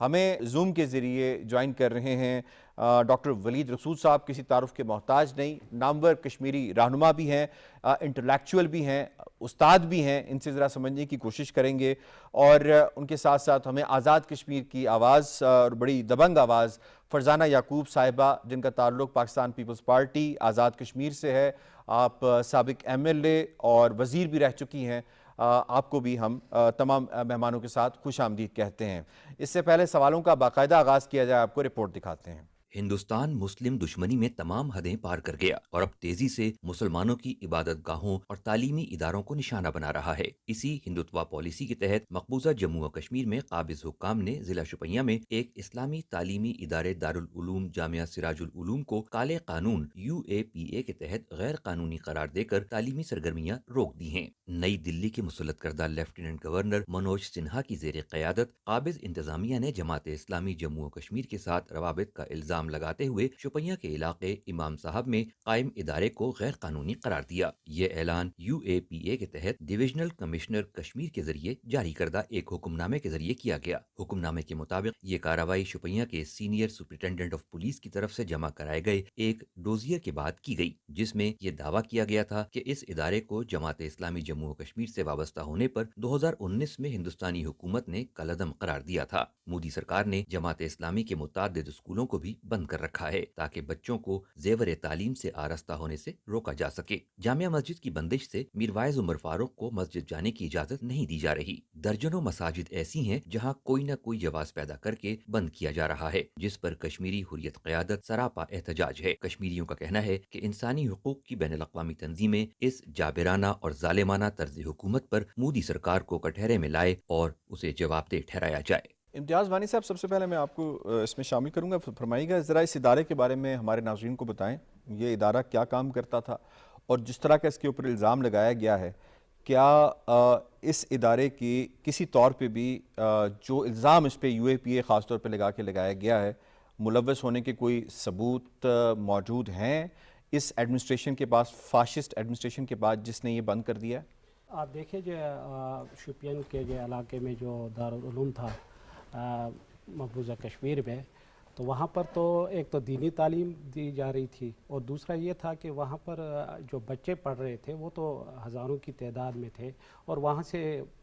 ہمیں زوم کے ذریعے جوائن کر رہے ہیں ڈاکٹر ولید رسول صاحب، کسی تعارف کے محتاج نہیں، نامور کشمیری رہنما بھی ہیں، انٹلیکچوئل بھی ہیں، استاد بھی ہیں، ان سے ذرا سمجھنے کی کوشش کریں گے، اور ان کے ساتھ ساتھ ہمیں آزاد کشمیر کی آواز اور بڑی دبنگ آواز فرزانہ یعقوب صاحبہ، جن کا تعلق پاکستان پیپلز پارٹی آزاد کشمیر سے ہے، آپ سابق ایم ایل اے اور وزیر بھی رہ چکی ہیں، آپ کو بھی ہم تمام مہمانوں کے ساتھ خوش آمدید کہتے ہیں۔ اس سے پہلے سوالوں کا باقاعدہ آغاز کیا جائے، آپ کو رپورٹ دکھاتے ہیں۔ ہندوستان مسلم دشمنی میں تمام حدیں پار کر گیا اور اب تیزی سے مسلمانوں کی عبادت گاہوں اور تعلیمی اداروں کو نشانہ بنا رہا ہے۔ اسی ہندوتوا پالیسی کے تحت مقبوضہ جموں و کشمیر میں قابض حکام نے ضلع شوپیاں میں ایک اسلامی تعلیمی ادارے دارالعلوم جامعہ سراج العلوم کو کالے قانون UAPA کے تحت غیر قانونی قرار دے کر تعلیمی سرگرمیاں روک دی ہیں۔ نئی دلی کے مسلط کردہ لیفٹیننٹ گورنر منوج سنہا کی زیر قیادت قابض انتظامیہ نے جماعت اسلامی جموں و کشمیر کے ساتھ روابط کا الزام لگاتے ہوئے شوپیاں کے علاقے امام صاحب میں قائم ادارے کو غیر قانونی قرار دیا۔ یہ اعلان UAPA کے تحت ڈویژنل کمشنر کشمیر کے ذریعے جاری کردہ ایک حکم نامے کے ذریعے کیا گیا۔ حکم نامے کے مطابق یہ کارروائی شوپیاں کے سینئر سپرنٹینڈنٹ آف پولیس کی طرف سے جمع کرائے گئے ایک ڈوزیئر کے بعد کی گئی، جس میں یہ دعویٰ کیا گیا تھا کہ اس ادارے کو جماعت اسلامی جموں و کشمیر سے وابستہ ہونے پر 2019 میں ہندوستانی حکومت نے کالعدم قرار دیا تھا۔ مودی سرکار نے جماعت اسلامی کے متعدد اسکولوں کو بھی بند کر رکھا ہے تاکہ بچوں کو زیور تعلیم سے آراستہ ہونے سے روکا جا سکے۔ جامعہ مسجد کی بندش سے میر وائز عمر فاروق کو مسجد جانے کی اجازت نہیں دی جا رہی۔ درجنوں مساجد ایسی ہیں جہاں کوئی نہ کوئی جواز پیدا کر کے بند کیا جا رہا ہے، جس پر کشمیری حریت قیادت سراپا احتجاج ہے۔ کشمیریوں کا کہنا ہے کہ انسانی حقوق کی بین الاقوامی تنظیمیں اس جابرانہ اور ظالمانہ طرز حکومت پر مودی سرکار کو کٹہرے میں لائے اور اسے جواب دہ ٹھہرایا جائے۔ امتیاز وانی صاحب، سب سے پہلے میں آپ کو اس میں شامل کروں گا، فرمائیے گا ذرا اس ادارے کے بارے میں ہمارے ناظرین کو بتائیں، یہ ادارہ کیا کام کرتا تھا اور جس طرح کا اس کے اوپر الزام لگایا گیا ہے، کیا اس ادارے کی کسی طور پہ بھی جو الزام اس پہ UAPA خاص طور پہ لگایا گیا ہے، ملوث ہونے کے کوئی ثبوت موجود ہیں اس ایڈمنسٹریشن کے پاس، فاشسٹ ایڈمنسٹریشن کے پاس، جس نے یہ بند کر دیا ہے؟ آپ دیکھیں جو شوپین کے جو علاقے میں جو دارالعلوم تھا مقبوضہ کشمیر میں، تو وہاں پر تو ایک تو دینی تعلیم دی جا رہی تھی، اور دوسرا یہ تھا کہ وہاں پر جو بچے پڑھ رہے تھے وہ تو ہزاروں کی تعداد میں تھے، اور وہاں سے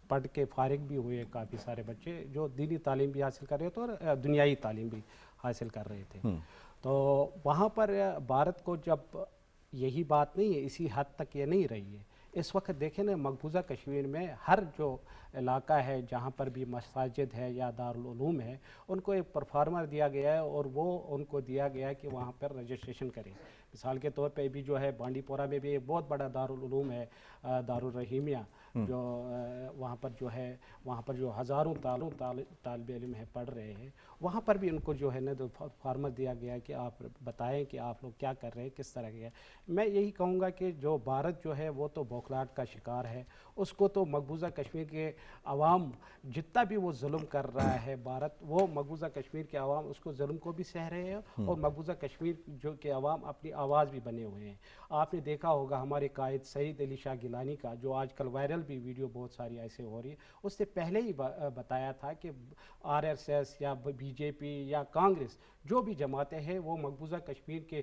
پڑھ کے فارغ بھی ہوئے کافی سارے بچے جو دینی تعلیم بھی حاصل کر رہے تھے اور دنیائی تعلیم بھی حاصل کر رہے تھے۔ تو وہاں پر بھارت کو جب یہی بات نہیں ہے، اسی حد تک یہ نہیں رہی ہے۔ اس وقت دیکھیں نا، مقبوضہ کشمیر میں ہر جو علاقہ ہے جہاں پر بھی مساجد ہے یا دارالعلوم ہے، ان کو ایک پرفارمر دیا گیا ہے، اور وہ ان کو دیا گیا ہے کہ وہاں پر رجسٹریشن کریں۔ مثال کے طور پہ بھی جو ہے بانڈی پورہ میں بھی ایک بہت بڑا دارالعلوم ہے، دارالرحیمیہ، جو وہاں پر جو ہے، وہاں پر جو ہزاروں طالب علم ہے پڑھ رہے ہیں، وہاں پر بھی ان کو جو ہے نا فارمر دیا گیا ہے کہ آپ بتائیں کہ آپ لوگ کیا کر رہے ہیں، کس طرح کے۔ میں یہی کہوں گا کہ جو بھارت جو ہے وہ تو بوکھلاہٹ کا شکار ہے، اس کو تو مقبوضہ کشمیر کے عوام جتنا بھی وہ ظلم کر رہا ہے بھارت، وہ مقبوضہ کشمیر کے عوام اس کو ظلم کو بھی سہ رہے ہیں، اور مقبوضہ کشمیر جو کہ عوام اپنی آواز بھی بنے ہوئے ہیں۔ آپ نے دیکھا ہوگا ہمارے قائد سعید علی شاہ گیلانی کا جو آج کل وائرل بھی ویڈیو بہت ساری ایسے ہو رہی ہے، اس سے پہلے ہی بتایا تھا کہ RSS یا BJP یا کانگریس جو بھی جماعتیں ہیں وہ مقبوضہ کشمیر کے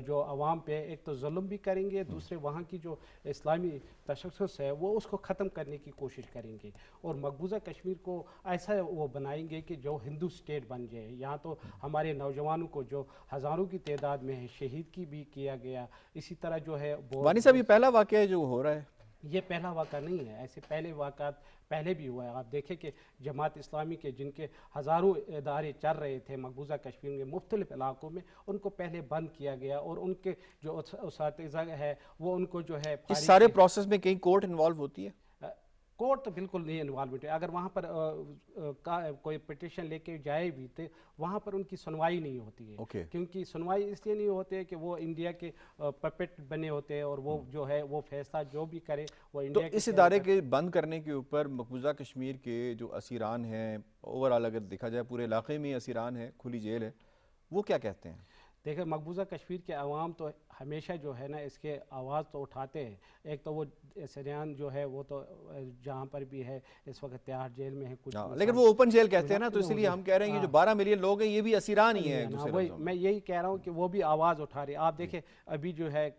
جو عوام پہ ایک تو ظلم بھی کریں گے، دوسرے وہاں کی جو اسلامی تشخص ہے وہ اس کو ختم کرنے کی کوشش کریں گے، اور مقبوضہ کشمیر کو ایسا وہ بنائیں گے کہ جو ہندو سٹیٹ بن جائے۔ یہاں تو ہمارے نوجوانوں کو جو ہزاروں کی تعداد میں ہے شہید کی بھی کیا گیا، اسی طرح جو ہے وانی صاحب، یہ پہلا واقعہ ہے جو ہو رہا ہے؟ یہ پہلا واقعہ نہیں ہے، ایسے پہلے واقعات پہلے بھی ہوا ہے۔ آپ دیکھیں کہ جماعت اسلامی کے جن کے ہزاروں ادارے چل رہے تھے مقبوضہ کشمیر میں مختلف علاقوں میں، ان کو پہلے بند کیا گیا، اور ان کے جو اساتذہ ہے وہ ان کو جو ہے اس سارے پروسیس میں کہیں کورٹ انوالو ہوتی ہے؟ کورٹ تو بالکل نہیں انوالومنٹ ہے۔ اگر وہاں پر کوئی پٹیشن لے کے جائے بھی تھے، وہاں پر ان کی سنوائی نہیں ہوتی ہے، کیونکہ سنوائی اس لیے نہیں ہوتی ہے کہ وہ انڈیا کے پپٹ بنے ہوتے ہیں، اور وہ جو ہے وہ فیصلہ جو بھی کرے وہ انڈیا کے۔ تو اس ادارے کے بند کرنے کے اوپر مقبوضہ کشمیر کے جو اسیران ہیں، اوورآل اگر دیکھا جائے پورے علاقے میں اسیران ہیں، کھلی جیل ہے، وہ کیا کہتے ہیں؟ دیکھیں، مقبوضہ کشمیر کے عوام تو ہمیشہ جو ہے نا اس کے آواز تو اٹھاتے ہیں. ایک تو وہ سریان جو ہے وہ تو جہاں پر بھی ہے اس وقت تہاڑ جیل میں ہے کچھ لیکن وہ اوپن جیل کہتے ہیں نا، تو اس لیے ہم کہہ رہے ہیں کہ جو 12 ملین لوگ ہیں یہ بھی اسیران ہی ہیں ایک دوسرے وہی لفظوں میں. میں یہی کہہ رہا ہوں کہ وہ بھی آواز اٹھا رہی ہے. آپ دیکھیں ابھی جو ہے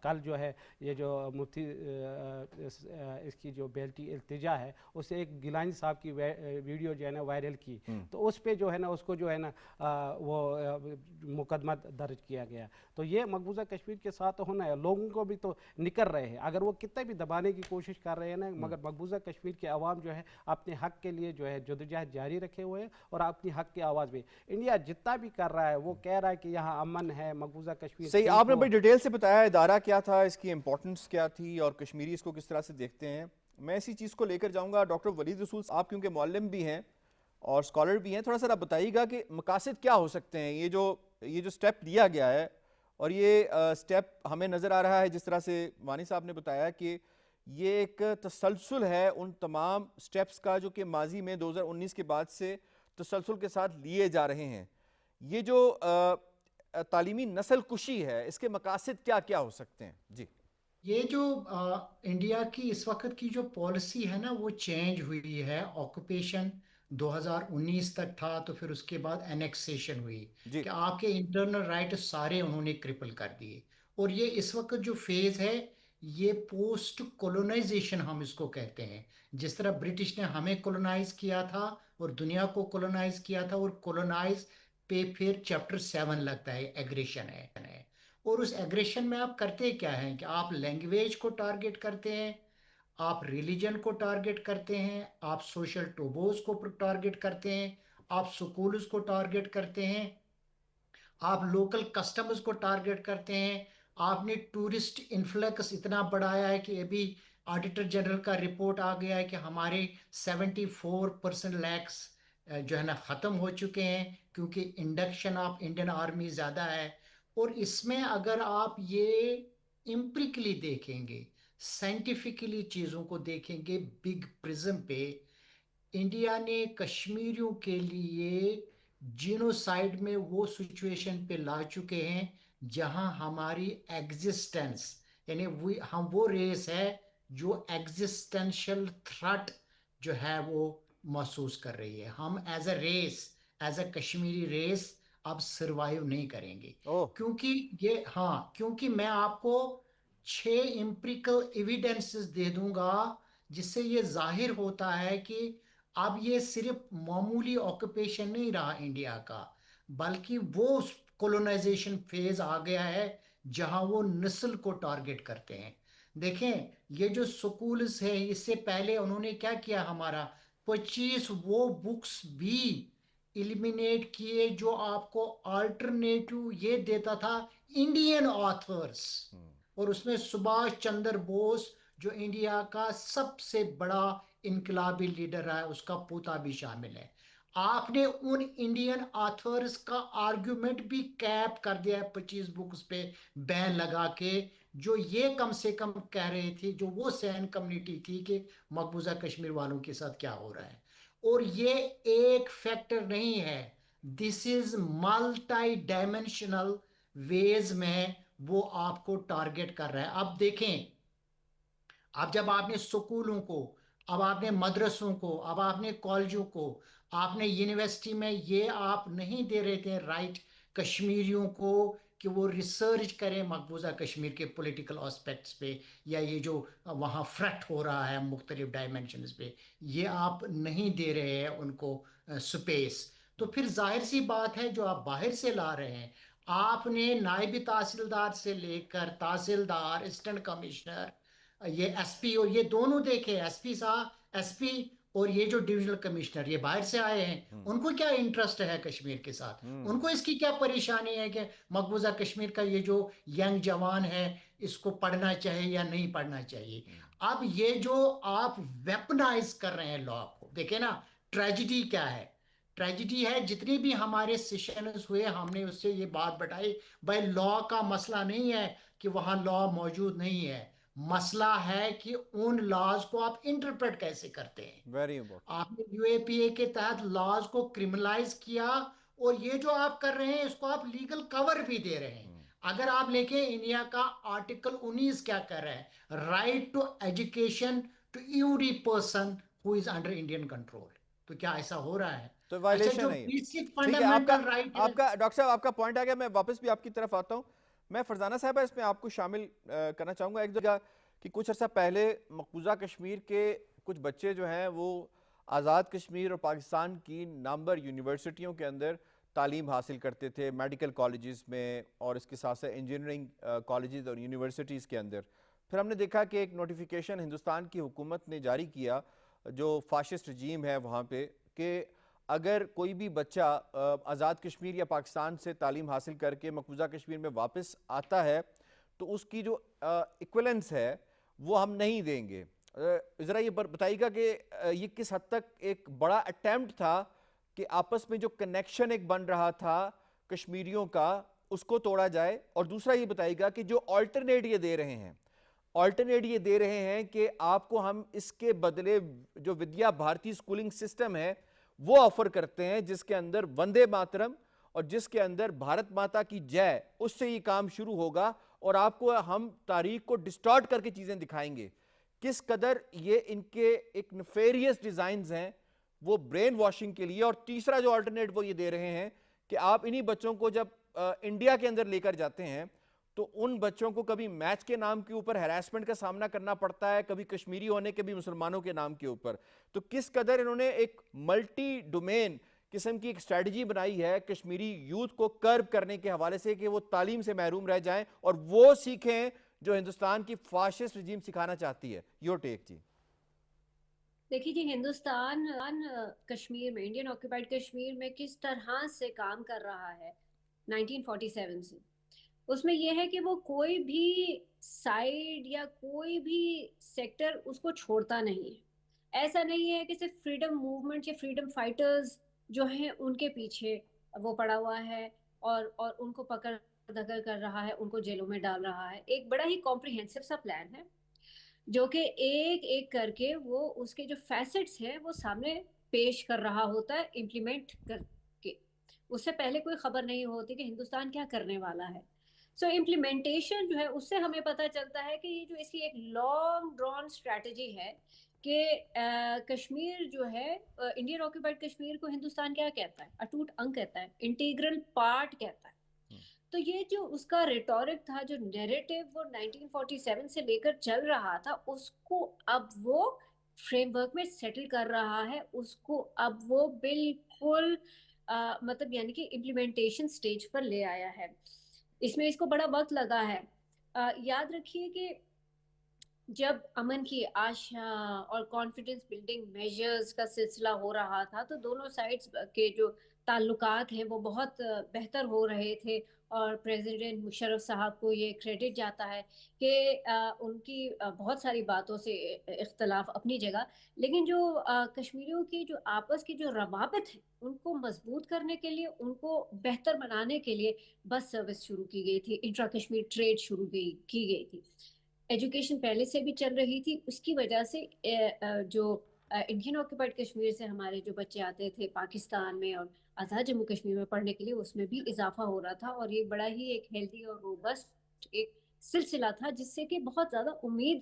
کل جو ہے یہ جو مفتی اس کی جو بیلٹی التجا ہے اسے ایک گیلانی صاحب کی ویڈیو جو ہے نا وائرل کی، تو اس پہ جو ہے نا اس کو جو ہے نا وہ مقدمہ درج کیا گیا. تو یہ مقبوضہ کشمیر کے ساتھ ہونا ہے. لوگوں کو بھی تو نکل رہے ہیں اگر وہ کتنے بھی دبانے کی کوشش کر رہے ہیں نا، مگر مقبوضہ کشمیر کے عوام جو ہے اپنے حق کے لیے جو ہے جدوجہد جاری رکھے ہوئے ہیں اور اپنی حق کی آواز بھی. انڈیا جتنا بھی کر رہا ہے وہ کہہ رہا ہے کہ یہاں امن ہے، مقبوضہ کشمیر. صحیح، آپ نے بڑی ڈیٹیل سے بتایا ادارہ کیا تھا، اس کی امپورٹنس کیا تھی اور کشمیری اس کو کس طرح سے دیکھتے ہیں. میں اسی چیز کو لے کر جاؤں گا. ڈاکٹر ولید رسول، آپ کیونکہ معلم بھی ہیں اور اسکالر بھی ہیں، تھوڑا سا آپ بتائیے گا کہ مقاصد کیا ہو سکتے ہیں. یہ جو سٹیپ لیا گیا ہے اور یہ سٹیپ ہمیں نظر آ رہا ہے جس طرح سے وانی صاحب نے بتایا کہ یہ ایک تسلسل ہے ان تمام سٹیپس کا جو کہ ماضی میں 2019 کے بعد سے تسلسل کے ساتھ لیے جا رہے ہیں. یہ جو تعلیمی نسل کشی ہے اس کے مقاصد کیا کیا ہو سکتے ہیں؟ جی، یہ جو انڈیا کی اس وقت کی جو پالیسی ہے نا وہ چینج ہوئی ہے. آکوپیشن 2019 تک تھا، تو پھر اس کے بعد انیکسیشن ہوئی جی، کہ آپ کے انٹرنل رائٹ سارے انہوں نے کرپل کر دیے. اور یہ اس وقت جو فیز ہے یہ پوسٹ کولونائزیشن ہم اس کو کہتے ہیں. جس طرح برٹش نے ہمیں کولونائز کیا تھا اور دنیا کو کولونائز کیا تھا، اور کولونائز پہ پھر چیپٹر 7 لگتا ہے، ایگریشن ہے. اور اس ایگریشن میں آپ کرتے کیا ہیں کہ آپ لینگویج کو ٹارگٹ کرتے ہیں، آپ ریلیجن کو ٹارگٹ کرتے ہیں، آپ سوشل ٹوبوز کو ٹارگٹ کرتے ہیں، آپ سکولز کو ٹارگٹ کرتے ہیں، آپ لوکل کسٹمز کو ٹارگٹ کرتے ہیں. آپ نے ٹورسٹ انفلکس اتنا بڑھایا ہے کہ ابھی آڈیٹر جنرل کا رپورٹ آ گیا ہے کہ ہمارے 74% لیکس جو ہے نا ختم ہو چکے ہیں کیونکہ انڈکشن آف انڈین آرمی زیادہ ہے. اور اس میں اگر آپ یہ امپریکلی دیکھیں گے، سائنٹیفکلی چیزوں کو دیکھیں گے بگ پرزم پہ، انڈیا نے کشمیریوں کے لیے جینوسائیڈ میں وہ سچویشن پہ لا چکے ہیں جہاں ہماری ایگزسٹنس، یعنی ہم وہ ریس ہے جو ایگزسٹنشل تھرٹ جو ہے وہ محسوس کر رہی ہے. ہم as a race, as a Kashmiri race اب سروائیو نہیں کریں گے. کیونکہ میں آپ کو 6 امپریکل ایویڈنسز دے دوں گا جس سے یہ ظاہر ہوتا ہے کہ اب یہ صرف معمولی آکوپیشن نہیں رہا انڈیا کا، بلکہ وہ کولونائزیشن فیز آ گیا ہے جہاں وہ نسل کو ٹارگٹ کرتے ہیں. دیکھیں یہ جو سکولز ہیں، اس سے پہلے انہوں نے کیا کیا، ہمارا 25 وہ بکس بھی ایلیمینیٹ کیے جو آپ کو آلٹرنیٹو یہ دیتا تھا انڈین آتھرز. اور اس میں سبھاش چندر بوس جو انڈیا کا سب سے بڑا انقلابی لیڈر ہے اس کا پوتا بھی شامل ہے. آپ نے ان انڈین آتھرز کا آرگیومنٹ بھی کیپ کر دیا ہے 25 بکس پہ بین لگا کے، جو یہ کم سے کم کہہ رہے تھے، جو وہ سین کمیونٹی تھی کہ مقبوضہ کشمیر والوں کے ساتھ کیا ہو رہا ہے. اور یہ ایک فیکٹر نہیں ہے، دس از ملٹی ڈائمینشنل ویز میں وہ آپ کو ٹارگٹ کر رہا ہے. اب دیکھیں، اب جب آپ نے سکولوں کو، اب آپ نے مدرسوں کو، اب آپ نے کالجوں کو، آپ نے یونیورسٹی میں یہ آپ نہیں دے رہے تھے رائٹ کشمیریوں کو کہ وہ ریسرچ کریں مقبوضہ کشمیر کے پولیٹیکل آسپیکٹس پہ، یا یہ جو وہاں فریٹ ہو رہا ہے مختلف ڈائمینشنز پہ، یہ آپ نہیں دے رہے ہیں ان کو سپیس. تو پھر ظاہر سی بات ہے جو آپ باہر سے لا رہے ہیں، آپ نے نائب تحصیلدار سے لے کر تحصیلدار، اسسٹنٹ کمشنر، یہ ایس پی، اور یہ دونوں دیکھے، ایس پی صاحب، ایس پی اور یہ جو ڈویژنل کمشنر، یہ باہر سے آئے ہیں. ان کو کیا انٹرسٹ ہے کشمیر کے ساتھ؟ ان کو اس کی کیا پریشانی ہے کہ مقبوضہ کشمیر کا یہ جو ینگ جوان ہے اس کو پڑھنا چاہیے یا نہیں پڑھنا چاہیے؟ اب یہ جو آپ ویپنائز کر رہے ہیں لا کو، دیکھیں نا ٹریجڈی کیا ہے. ٹریجڈی ہے جتنی بھی ہمارے سیشنز ہوئے ہم نے اس سے یہ بات بتائی، بھائی لا کا مسئلہ نہیں ہے کہ وہاں لا موجود نہیں ہے، مسئلہ ہے کہ ان لاز کو آپ انٹرپریٹ کیسے کرتے ہیں. Very important. آپ نے یو اے پی اے کے تحت لاز کو کرمنلائز کیا، اور یہ جو آپ کر رہے ہیں اس کو آپ لیگل کور بھی دے رہے ہیں. اگر آپ لکھیں انڈیا کا آرٹیکل 19 کیا کر رہا ہے، right to education to every person who is under Indian control. تو کیا ایسا ہو رہا ہے؟ تو اچھا، جو وائلیشن ہے یہ. بیسک ٹھیک ہے، آپ کا فنڈامنٹل رائٹ ہے. آپ کا ڈاکٹر صاحب آپ کا پوائنٹ آ گیا. میں واپس بھی آپ کی طرف آتا ہوں. میں فرزانہ صاحبہ اس میں آپ کو شامل کرنا چاہوں گا. ایک جگہ کہ کچھ عرصہ پہلے مقبوضہ کشمیر کے کچھ بچے جو ہیں وہ آزاد کشمیر اور پاکستان کی نامور یونیورسٹیوں کے اندر تعلیم حاصل کرتے تھے، میڈیکل کالجز میں اور اس کے ساتھ ساتھ انجینئرنگ کالجز اور یونیورسٹیز کے اندر. پھر ہم نے دیکھا کہ ایک نوٹیفیکیشن ہندوستان کی حکومت نے جاری کیا جو فاشسٹ رجیم ہے وہاں پہ، کہ اگر کوئی بھی بچہ آزاد کشمیر یا پاکستان سے تعلیم حاصل کر کے مقبوضہ کشمیر میں واپس آتا ہے تو اس کی جو ایکویلنس ہے وہ ہم نہیں دیں گے. ذرا یہ بتائیے گا کہ یہ کس حد تک ایک بڑا اٹیمپٹ تھا کہ آپس میں جو کنیکشن ایک بن رہا تھا کشمیریوں کا اس کو توڑا جائے. اور دوسرا یہ بتائیے گا کہ جو آلٹرنیٹ یہ دے رہے ہیں کہ آپ کو ہم اس کے بدلے جو ودیا بھارتی سکولنگ سسٹم ہے وہ آفر کرتے ہیں، جس کے اندر وندے ماترم اور جس کے اندر بھارت ماتا کی جے، اس سے یہ کام شروع ہوگا اور آپ کو ہم تاریخ کو ڈسٹارٹ کر کے چیزیں دکھائیں گے. کس قدر یہ ان کے ایک نفیریس ڈیزائنز ہیں وہ برین واشنگ کے لیے. اور تیسرا جو آلٹرنیٹ وہ یہ دے رہے ہیں کہ آپ انہی بچوں کو جب انڈیا کے اندر لے کر جاتے ہیں تو ان بچوں کو کبھی میچ کے نام کے اوپر ہیراسمنٹ کا سامنا کرنا پڑتا ہے، کبھی کشمیری ہونے کے بھی مسلمانوں کے نام کے اوپر. تو کس قدر انہوں نے ایک ملٹی ڈومین قسم کی ایک اسٹریٹجی بنائی ہے کشمیری یوتھ کو کرب کرنے کے حوالے سے کہ وہ تعلیم سے محروم رہ جائیں اور وہ سیکھیں جو ہندوستان کی فاشسٹ رجیم سکھانا چاہتی ہے. یور ٹیک جی. دیکھیے جی، ہندوستان کشمیر میں، انڈین آکوپائڈ کشمیر میں کس طرح سے کام کر رہا ہے 1947 سے، اس میں یہ ہے کہ وہ کوئی بھی سائیڈ یا کوئی بھی سیکٹر اس کو چھوڑتا نہیں ہے. ایسا نہیں ہے کہ صرف فریڈم موومنٹ یا فریڈم فائٹرز جو ہیں ان کے پیچھے وہ پڑا ہوا ہے اور ان کو پکڑ دکڑ کر رہا ہے، ان کو جیلوں میں ڈال رہا ہے. ایک بڑا ہی کمپریہنسو سا پلان ہے جو کہ ایک ایک کر کے وہ اس کے جو فیسٹس ہیں وہ سامنے پیش کر رہا ہوتا ہے امپلیمنٹ کر کے. اس سے پہلے کوئی خبر نہیں ہوتی کہ ہندوستان کیا کرنے والا ہے. سو امپلیمنٹیشن جو ہے اس سے ہمیں پتہ چلتا ہے کہ یہ جو اس کی ایک لانگ ڈرون اسٹریٹجی ہے کہ کشمیر جو ہے، انڈین آکوپائڈ کشمیر کو ہندوستان کیا کہتا ہے؟ اٹوٹ انگ کہتا ہے، انٹیگرل پارٹ کہتا ہے. تو یہ جو اس کا ریٹورک تھا، جو نیریٹو وہ 1947 سے لے کر چل رہا تھا، اس کو اب وہ فریم ورک میں سیٹل کر رہا ہے. اس کو اب وہ بالکل مطلب یعنی کہ امپلیمنٹیشن سٹیج پر لے آیا ہے. اس میں اس کو بڑا وقت لگا ہے. یاد رکھیے کہ جب امن کی آشا اور کانفیڈنس بلڈنگ میجرز کا سلسلہ ہو رہا تھا تو دونوں سائڈز کے جو تعلقات ہیں وہ بہت بہتر ہو رہے تھے. اور پریزیڈنٹ مشرف صاحب کو یہ کریڈٹ جاتا ہے کہ ان کی بہت ساری باتوں سے اختلاف اپنی جگہ، لیکن جو کشمیریوں کی جو آپس کی جو روابط ہیں ان کو مضبوط کرنے کے لیے، ان کو بہتر بنانے کے لیے بس سروس شروع کی گئی تھی، انٹرا کشمیر ٹریڈ شروع کی گئی تھی. ایجوکیشن پہلے سے بھی چل رہی تھی. اس کی وجہ سے جو انڈین آکوپائڈ کشمیر سے ہمارے جو بچے آتے تھے پاکستان میں اور آزاد جموں کشمیر میں پڑھنے کے لیے، اس میں بھی اضافہ ہو رہا تھا. اور یہ بڑا ہی ایک ہیلدی اور روبسٹ ایک سلسلہ تھا جس سے کہ بہت زیادہ امید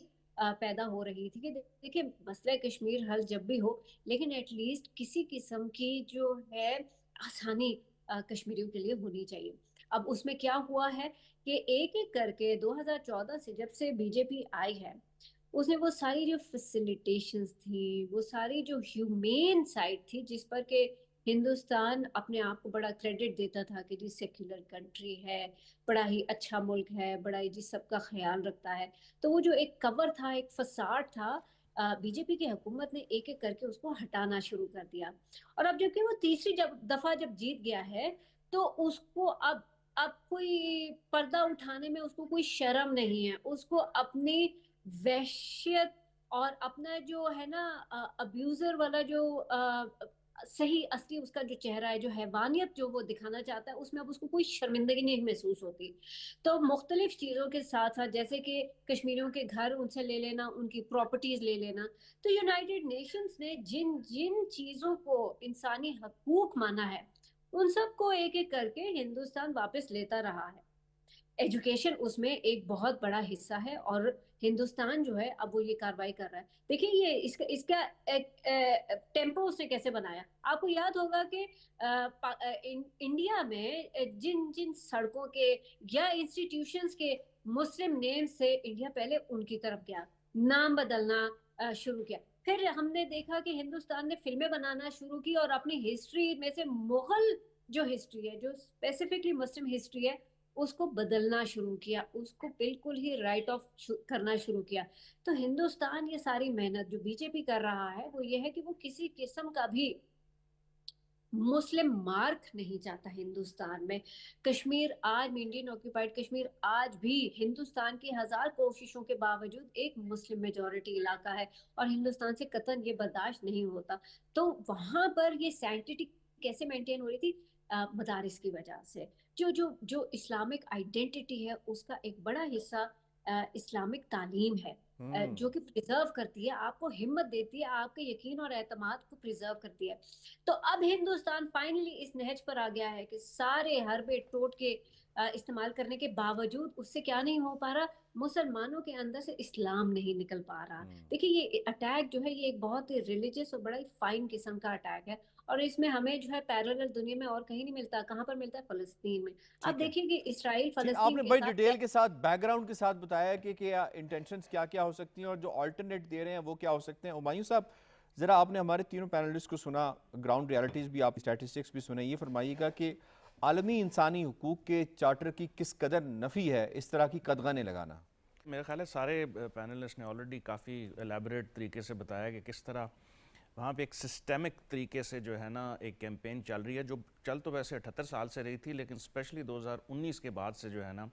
پیدا ہو رہی تھی کہ دیکھیں مسئلہ کشمیر حل جب بھی ہو لیکن ایٹ لیسٹ کسی قسم کی جو ہے آسانی کشمیریوں کے لیے ہونی چاہیے. اب اس میں کیا ہوا ہے کہ ایک ایک کر کے 2014 سے جب سے بی جے پی آئی ہے، اس نے وہ ساری جو فیسیلیٹیشنز تھی، وہ ساری جو ہیومین سائڈ تھی جس پر کہ ہندوستان اپنے آپ کو بڑا کریڈٹ دیتا تھا کہ جی سیکولر کنٹری ہے، بڑا ہی اچھا ملک ہے، بڑا ہی جی سب کا خیال رکھتا ہے، تو وہ جو ایک کور تھا، ایک فساد تھا، بی جے پی کی حکومت نے ایک ایک کر کے اس کو ہٹانا شروع کر دیا. اور اب جبکہ وہ تیسری دفعہ جب جیت گیا ہے تو اس کو اب کوئی پردہ اٹھانے میں اس کو کوئی شرم نہیں ہے. اس کو اپنی وحشیت اور اپنا جو ہے نا ابیوزر والا جو صحیح اصلی اس کا جو چہرہ ہے، جو حیوانیت جو وہ دکھانا چاہتا ہے، اس میں اب اس کو کوئی شرمندگی نہیں محسوس ہوتی. تو مختلف چیزوں کے ساتھ ساتھ جیسے کہ کشمیریوں کے گھر ان سے لے لینا، ان کی پراپرٹیز لے لینا، تو یونائٹڈ نیشنز نے جن جن چیزوں کو انسانی حقوق مانا ہے ان سب کو ایک ایک کر کے ہندوستان واپس لیتا رہا ہے. ایجوکیشن اس میں ایک بہت بڑا حصہ ہے، اور ہندوستان جو ہے اب وہ یہ کاروائی کر رہا ہے. دیکھیں یہ اس کا ٹیمپو اس نے کیسے بنایا. آپ کو یاد ہوگا کہ انڈیا میں جن جن سڑکوں کے یا انسٹیٹیوشنز کے مسلم نیم سے انڈیا پہلے ان کی طرف گیا، نام بدلنا شروع کیا. پھر ہم نے دیکھا کہ ہندوستان نے فلمیں بنانا شروع کی اور اپنی ہسٹری میں سے مغل جو ہسٹری ہے، جو اسپیسیفکلی مسلم ہسٹری ہے، اس کو بدلنا شروع کیا، اس کو بالکل ہی رائٹ آف کرنا شروع کیا. تو ہندوستان یہ ساری محنت جو بی جے پی کر رہا ہے وہ یہ ہے کہ وہ کسی قسم کا بھی مسلم مارک نہیں چاہتا ہندوستان میں. کشمیر آج انڈین آکوپائڈ کشمیر آج بھی ہندوستان کی ہزار کوششوں کے باوجود ایک مسلم میجورٹی علاقہ ہے، اور ہندوستان سے قطعاً یہ برداشت نہیں ہوتا. تو وہاں پر یہ سینکٹیٹی کیسے مینٹین ہو رہی تھی؟ مدارس کی وجہ سے. جو اسلامک آئیڈینٹی ہے اس کا ایک بڑا حصہ اسلامک تعلیم ہے، جو کہ پریزرو کرتی ہے، آپ کو ہمت دیتی ہے، آپ کے یقین اور اعتماد کو پریزرو کرتی ہے. تو اب ہندوستان فائنلی اس نہج پر آ گیا ہے کہ سارے حربے ٹوٹ کے استعمال کرنے کے باوجود اس سے کیا نہیں ہو پا رہا، مسلمانوں کے اندر سے اسلام نہیں نکل پا رہا. دیکھیں یہ اٹیک جو ہے یہ ایک بہت ہی ریلیجس اور بڑا ہی فائن قسم کا اٹیک ہے، اور اس میں ہمیں جو ہے پیرالل دنیا میں اور کہیں نہیں ملتا. کہاں پر ملتا ہے؟ فلسطین میں. اب دیکھیں کہ اسرائیل آپ فلسطین نے کے بڑی ساتھ ڈیٹیل کے ساتھ بیک گراؤنڈ کے ساتھ بتایا کہ کیا انٹینشنز کیا کیا ہو سکتی ہیں اور جو آلٹرنیٹ دے رہے ہیں وہ کیا ہو سکتے ہیں. ہمایوں صاحب ذرا آپ نے ہمارے تینوں پینلسٹ کو سنا، گراؤنڈ ریالٹیز بھی، آپ اسٹیٹسٹکس بھی سنے، یہ فرمائیے گا کہ عالمی انسانی حقوق کے چارٹر کی کس قدر نفی ہے اس طرح کی قدغنیں لگانا؟ میرا خیال ہے سارے پینلسٹ نے آلریڈی کافی ایلیبریٹ طریقے سے بتایا کہ کس طرح وہاں پہ ایک سسٹمک طریقے سے جو ہے نا ایک کیمپین چل رہی ہے، جو چل تو ویسے 78 سال سے رہی تھی، لیکن اسپیشلی 2019 کے بعد سے جو ہے نا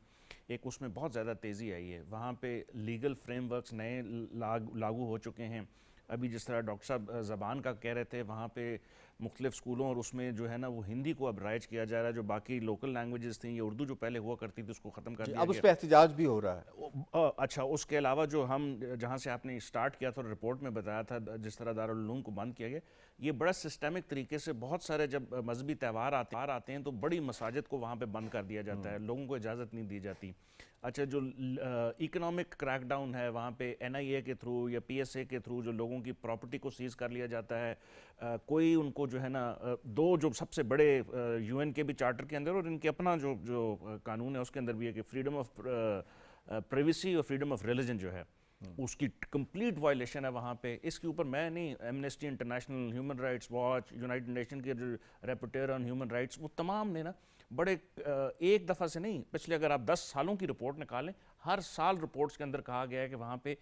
ایک اس میں بہت زیادہ تیزی آئی ہے. وہاں پہ لیگل فریم ورکس نئے لاگو ہو چکے ہیں. ابھی جس طرح ڈاکٹر صاحب زبان کا کہہ رہے تھے، وہاں پہ مختلف سکولوں اور اس میں جو ہے نا وہ ہندی کو اب رائج کیا جا رہا ہے. جو باقی لوکل لینگویجز تھیں، یہ اردو جو پہلے ہوا کرتی تھی اس کو ختم کر دیا اب گیا. اس پہ احتجاج بھی ہو رہا ہے. اچھا، اس کے علاوہ جو ہم جہاں سے آپ نے سٹارٹ کیا تھا اور رپورٹ میں بتایا تھا، جس طرح دارالعلوم کو بند کیا گیا، یہ بڑا سسٹمک طریقے سے بہت سارے جب مذہبی تہوار آتے ہیں تو بڑی مساجد کو وہاں پہ بند کر دیا جاتا ہے، لوگوں کو اجازت نہیں دی جاتی. اچھا، جو اکنامک کریک ڈاؤن ہے وہاں پہ این آئی اے کے تھرو یا پی ایس اے کے تھرو جو لوگوں کی پراپرٹی کو سیز کر لیا جاتا ہے. کوئی ان کو جو ہے نا دو جو سب سے بڑے یو این کے بھی چارٹر کے اندر اور ان کے اپنا جو قانون ہے اس کے اندر بھی ہے کہ فریڈم آف پریویسی اور فریڈم آف ریلیجن جو ہے اس کی کمپلیٹ وائلیشن ہے وہاں پہ. اس کے اوپر میں نہیں، Amnesty international, human rights watch, United nation کے جو ریپورٹر آن ہیومن رائٹس، وہ تمام نے نا بڑے ایک دفعہ سے نہیں، پچھلے اگر آپ 10 سالوں کی رپورٹ نکالیں، ہر سال رپورٹس کے اندر کہا گیا ہے کہ وہاں پہ